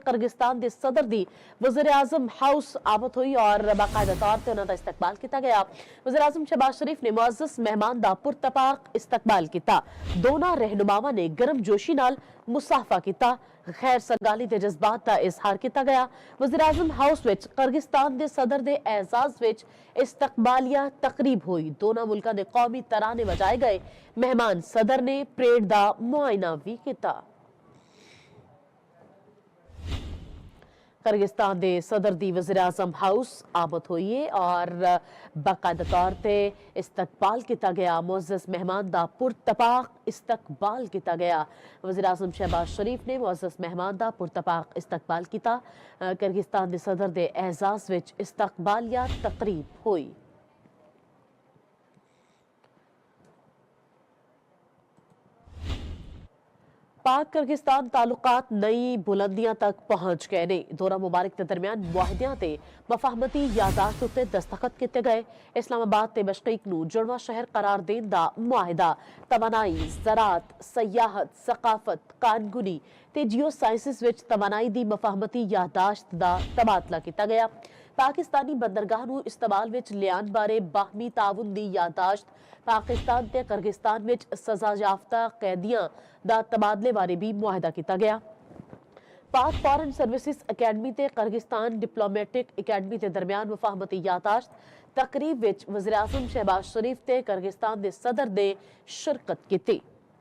کرگستان دے صدر دی وزیر اعظم ہاؤس آمد ہوئی اور باقاعدہ طور تے انہاں دا استقبال کیتا گیا۔ وزیر اعظم شہباز شریف نے معزز مہمان دا پرتپاق استقبال کیتا۔ دونوں رہنماواں نے گرم جوشی نال مصافحہ کیتا، خیر سگالی دے جذبات دا اظہار کیتا گیا۔ وزیر اعظم ہاؤس وچ کرگستان دے صدر دے اعزاز وچ استقبالیہ تقریب ہوئی۔ دونوں ملکاں دے قومی ترانے بجائے گئے۔ مہمان صدر نے پریڈ دا معائنہ بھی کیتا۔ کرگستان دے صدر دی وزیر اعظم ہاؤس آمد ہوئی ہے اور باقاعدہ طور تے استقبال کیتا گیا۔ معزز مہمان دا پرتپاق استقبال کیتا گیا۔ وزیر اعظم شہباز شریف نے معزز مہمان دا پرتپاق استقبال کیتا۔ کرگستان دے صدر دے اعزاز وچ استقبالیہ تقریب ہوئی۔ پاک کرگستان تعلقات نئی بلندیاں تک پہنچ گئے نے۔ دونوں ممالک کے درمیان معاہدیاں تے مفاہمتی یادداشت اُتے دستخط کیتے گئے۔ اسلام آباد تے بشقیق نو جڑواں شہر قرار دین دا معاہدہ توانائی، زراعت، سیاحت، ثقافت، قانونی تے جیو سائنسز وچ توانائی دی مفاہمتی یادداشت دا تبادلہ کیتا گیا۔ پاکستانی بندرگاہ نو استعمال وچ لیان بارے باہمی تعاون دی یادداشت، پاکستان تے کرگستان وچ سزا یافتہ قیدیاں دا تبادلے بارے بھی معاہدہ کیتا گیا۔ پاک فارن سروسز اکیڈمی تے کرگستان ڈپلومیٹک اکیڈمی تے درمیان مفاہمتی یادداشت تقریب وچ وزیر اعظم شہباز شریف تے کرگستان دے صدر نے شرکت کیتی۔